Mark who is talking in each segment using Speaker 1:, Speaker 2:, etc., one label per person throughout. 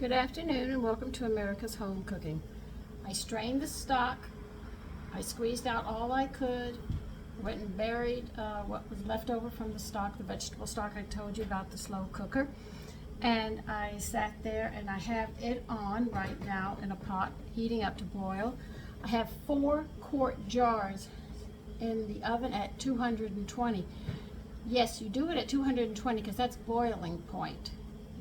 Speaker 1: Good afternoon and welcome to America's Home Cooking. I strained the stock, I squeezed out all I could, went and buried what was left over from the stock, the vegetable stock I told you about, the slow cooker. And I sat there and I have it on right now in a pot, heating up to boil. I have 4-quart jars in the oven at 220. Yes, you do it at 220 because that's boiling point.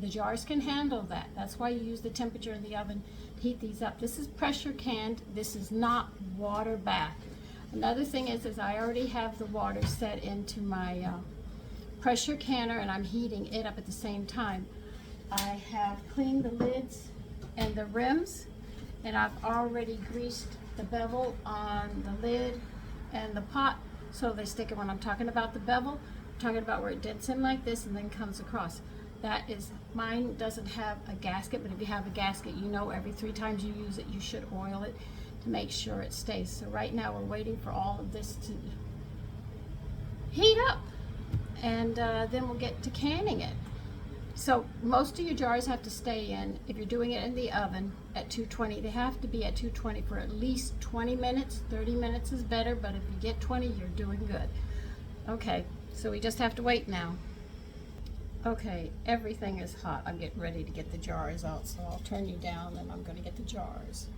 Speaker 1: The jars can handle that. That's why you use the temperature in the oven to heat these up. This is pressure canned. This is not water bath. Another thing is I already have the water set into my pressure canner and I'm heating it up at the same time. I have cleaned the lids and the rims, and I've already greased the bevel on the lid and the pot so they stick it. When I'm talking about the bevel, I'm talking about where it dents in like this and then comes across. That is, mine doesn't have a gasket, but if you have a gasket, you know every 3 times you use it, you should oil it to make sure it stays. So right now we're waiting for all of this to heat up, and then we'll get to canning it. So most of your jars have to stay in. If you're doing it in the oven at 220, they have to be at 220 for at least 20 minutes. 30 minutes is better, but if you get 20, you're doing good. Okay, so we just have to wait now. Okay, everything is hot. I'm getting ready to get the jars out, so I'll turn you down and I'm going to get the jars.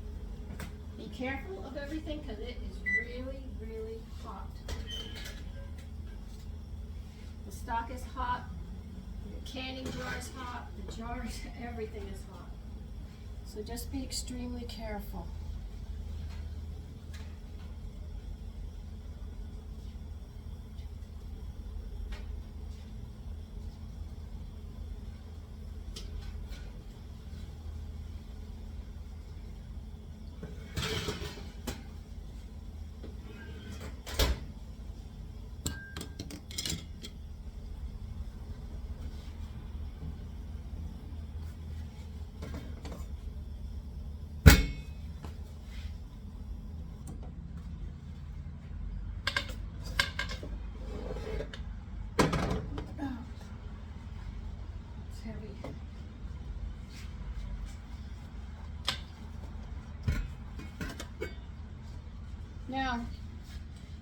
Speaker 1: Be careful of everything because it is really, really hot. The stock is hot, your canning jar is hot, the jars, everything is hot. So just be extremely careful. Now,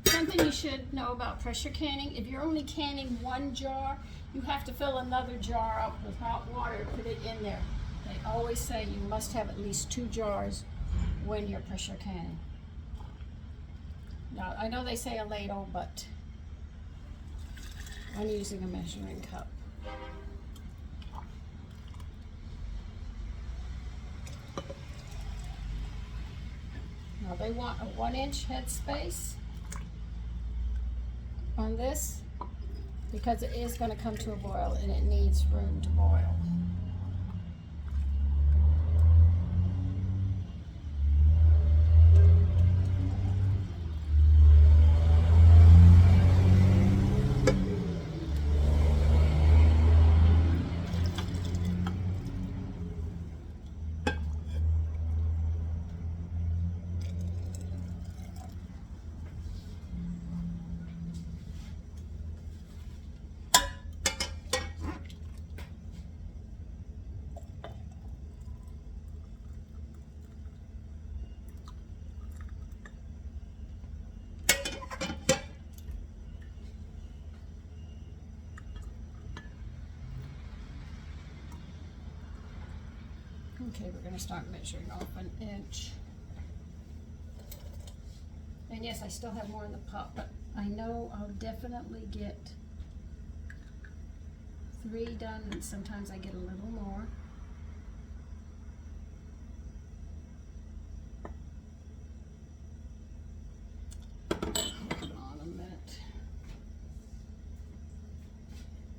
Speaker 1: something you should know about pressure canning, if you're only canning 1 jar, you have to fill another jar up with hot water to put it in there. They always say you must have at least 2 jars when you're pressure canning. Now, I know they say a ladle, but I'm using a measuring cup. Now they want a 1-inch headspace on this because it is going to come to a boil and it needs room to boil. Okay, we're going to start measuring off 1 inch. And yes, I still have more in the pot, but I know I'll definitely get 3 done, and sometimes I get a little more. Hold on a minute.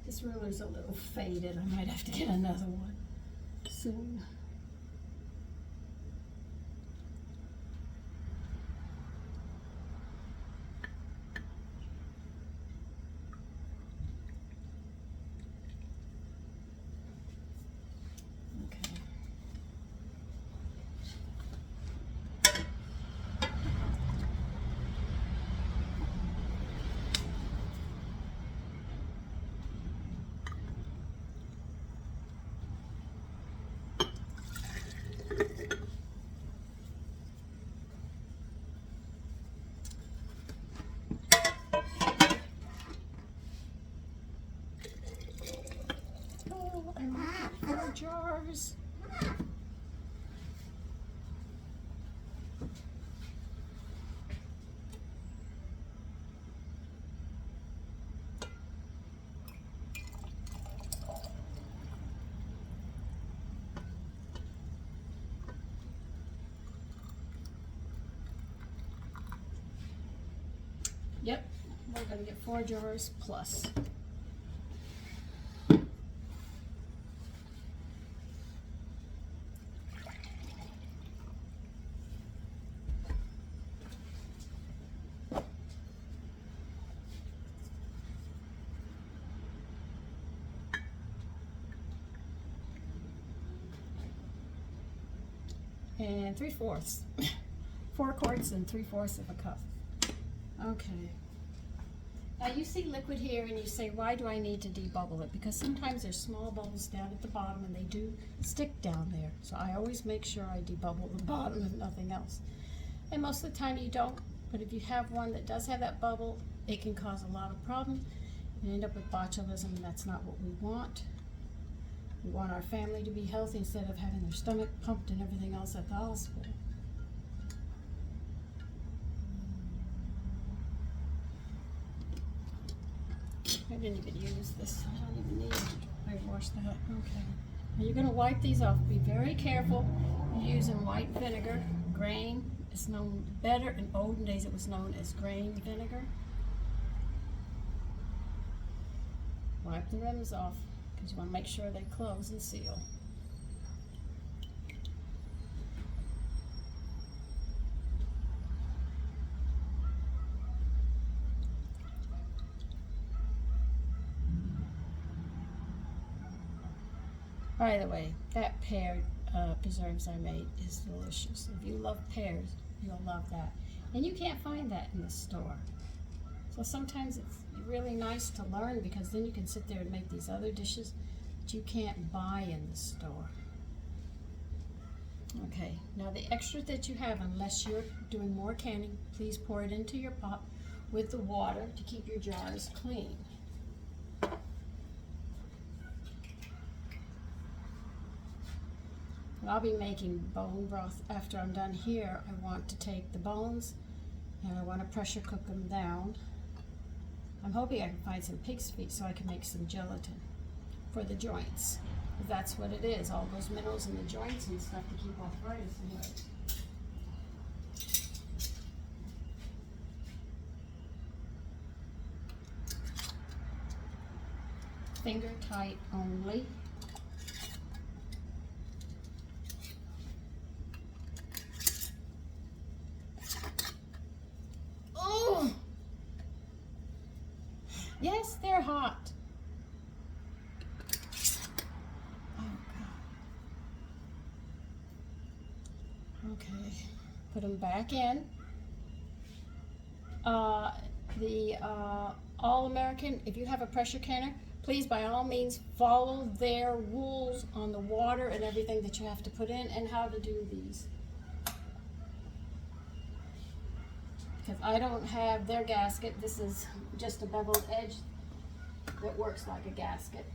Speaker 1: This ruler's a little faded. I might have to get another one soon. jars. Yep, we're gonna get 4 jars plus. And 3/4. 4 quarts and 3/4 of a cup. Okay. Now you see liquid here and you say, why do I need to debubble it? Because sometimes there's small bubbles down at the bottom and they do stick down there. So I always make sure I debubble the bottom if nothing else. And most of the time you don't, but if you have one that does have that bubble, it can cause a lot of problems. You end up with botulism, and that's not what we want. We want our family to be healthy instead of having their stomach pumped and everything else at the hospital. I didn't even use this. I don't even need it. I washed that. Okay. Now you're going to wipe these off. Be very careful. You're using white vinegar. Grain is known better. In olden days it was known as grain vinegar. Wipe the rims off because you want to make sure they close and seal. By the way, that pear preserves I made is delicious. If you love pears, you'll love that. And you can't find that in the store. So sometimes it's really nice to learn, because then you can sit there and make these other dishes that you can't buy in the store. Okay, now the extra that you have, unless you're doing more canning, please pour it into your pot with the water to keep your jars clean. I'll be making bone broth after I'm done here. I want to take the bones and I want to pressure cook them down. I'm hoping I can find some pig's feet so I can make some gelatin for the joints. Because that's what it is, all those minerals in the joints and stuff to keep arthritis away. Finger tight only. Yes, they're hot. Oh, God. Okay, put them back in. All-American, if you have a pressure canner, please by all means follow their rules on the water and everything that you have to put in and how to do these. Because I don't have their gasket. This is just a beveled edge that works like a gasket.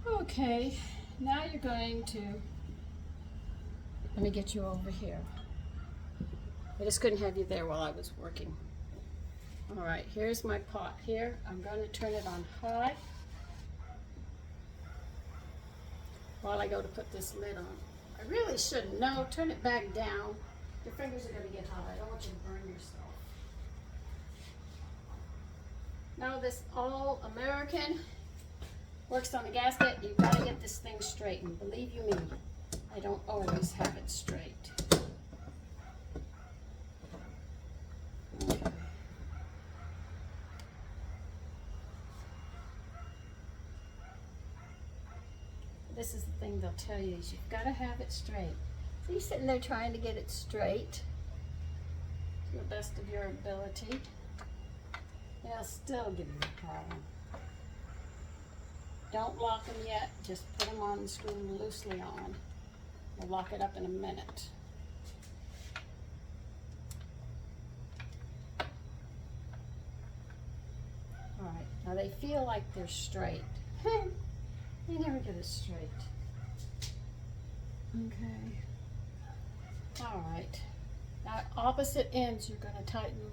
Speaker 1: Okay, now you're going to, let me get you over here. I just couldn't have you there while I was working. All right, here's my pot here. I'm going to turn it on high while I go to put this lid on. I really shouldn't. No, turn it back down. Your fingers are going to get hot. I don't want you to burn yourself. Now this All-American works on the gasket. You've got to get this thing straightened. Believe you me, I don't always have it straight. Okay. This is the thing they'll tell you, is you've got to have it straight. So you're sitting there trying to get it straight to the best of your ability. They'll still give you a problem. Don't lock them yet, just put them on and screw them loosely on. We'll lock it up in a minute. Alright, now they feel like they're straight. They never get it straight. Okay. Alright. Now opposite ends you're going to tighten.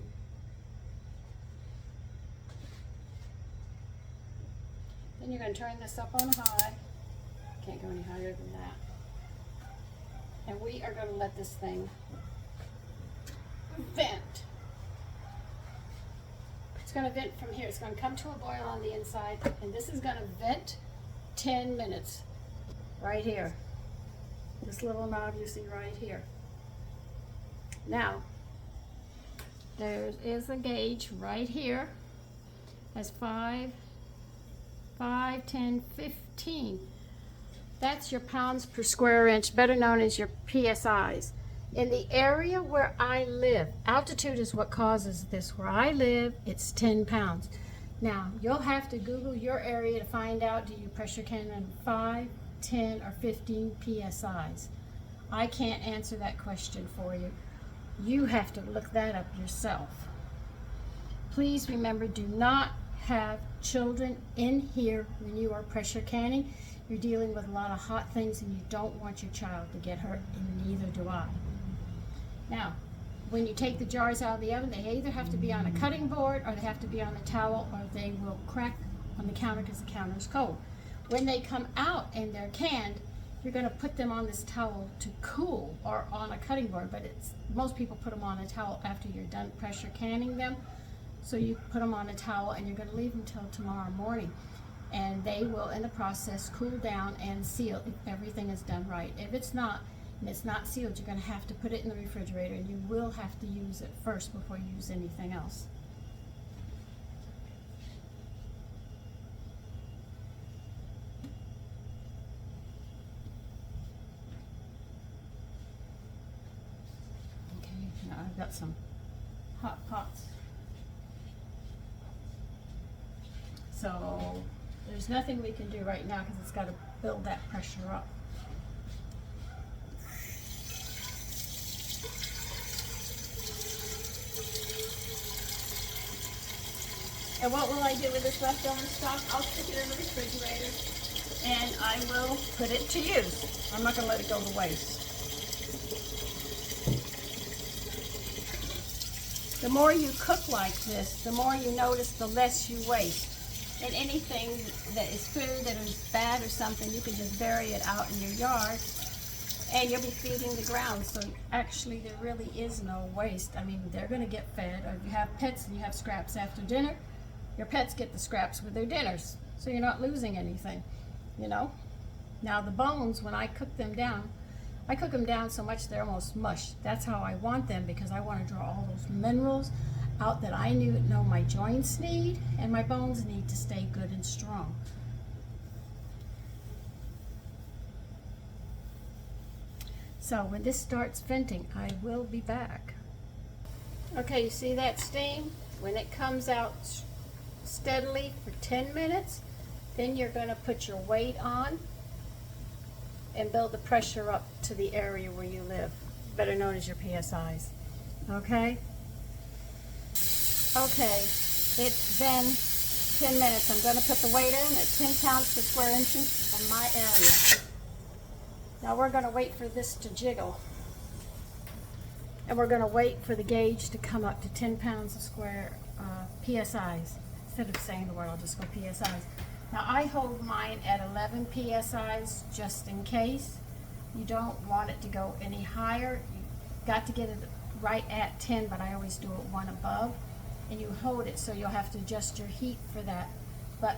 Speaker 1: Then you're going to turn this up on high. Can't go any higher than that. And we are going to let this thing vent. It's going to vent from here. It's going to come to a boil on the inside, and this is going to vent 10 minutes right here. This little knob you see right here. Now, there is a gauge right here. Has 5, 10, 15. That's your pounds per square inch, better known as your PSIs. In the area where I live, altitude is what causes this. Where I live, it's 10 pounds. Now, you'll have to Google your area to find out, do you pressure can in 5, 10, or 15 PSIs? I can't answer that question for you. You have to look that up yourself. Please remember, do not have children in here when you are pressure canning. You're dealing with a lot of hot things and you don't want your child to get hurt, and neither do I. Now, when you take the jars out of the oven, they either have to be on a cutting board or they have to be on a towel, or they will crack on the counter because the counter is cold. When they come out and they're canned, you're going to put them on this towel to cool, or on a cutting board, but most people put them on a towel after you're done pressure canning them. So you put them on a towel and you're going to leave them until tomorrow morning. And they will, in the process, cool down and seal if everything is done right. If it's not, and it's not sealed, you're going to have to put it in the refrigerator, and you will have to use it first before you use anything else. Okay, now I've got some hot pots. So there's nothing we can do right now because it's got to build that pressure up. And what will I do with this leftover stock? I'll stick it in the refrigerator and I will put it to use. I'm not going to let it go to waste. The more you cook like this, the more you notice, the less you waste. And anything that is food that is bad or something, you can just bury it out in your yard and you'll be feeding the ground. So actually there really is no waste. I mean, they're going to get fed. Or if you have pets and you have scraps after dinner, your pets get the scraps with their dinners. So you're not losing anything, you know. Now the bones, when I cook them down, I cook them down so much they're almost mush. That's how I want them, because I want to draw all those minerals out that I know my joints need, and my bones need to stay good and strong. So when this starts venting, I will be back. Okay, you see that steam? When it comes out steadily for 10 minutes, then you're going to put your weight on and build the pressure up to the area where you live, better known as your PSIs. Okay? Okay, it's been 10 minutes. I'm going to put the weight in at 10 pounds per square inches from my area. Now we're going to wait for this to jiggle. And we're going to wait for the gauge to come up to 10 pounds a square PSIs. Instead of saying the word, I'll just go PSIs. Now I hold mine at 11 PSIs just in case. You don't want it to go any higher. You've got to get it right at 10, but I always do it one above. And you hold it, so you'll have to adjust your heat for that. But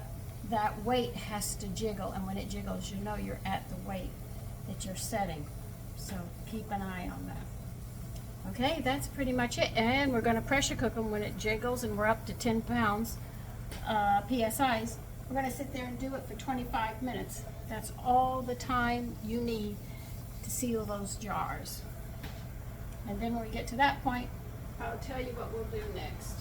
Speaker 1: that weight has to jiggle, and when it jiggles, you know you're at the weight that you're setting. So keep an eye on that. Okay, that's pretty much it. And we're going to pressure cook them when it jiggles and we're up to 10 pounds PSIs. We're going to sit there and do it for 25 minutes. That's all the time you need to seal those jars. And then when we get to that point, I'll tell you what we'll do next.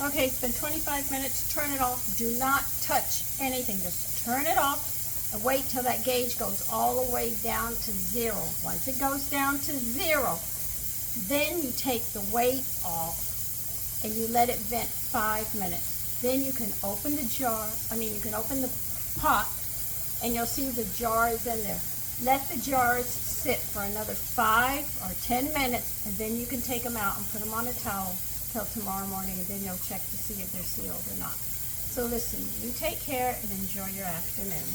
Speaker 1: Okay, it's been 25 minutes. Turn it off. Do not touch anything. Just turn it off and wait till that gauge goes all the way down to 0. Once it goes down to 0, then you take the weight off and you let it vent 5 minutes. Then you can open the jar, you can open the pot, and you'll see the jar is in there. Let the jars sit for another 5 or 10 minutes, and then you can take them out and put them on a towel till tomorrow morning, and then you'll check to see if they're sealed or not. So listen, you take care and enjoy your afternoon.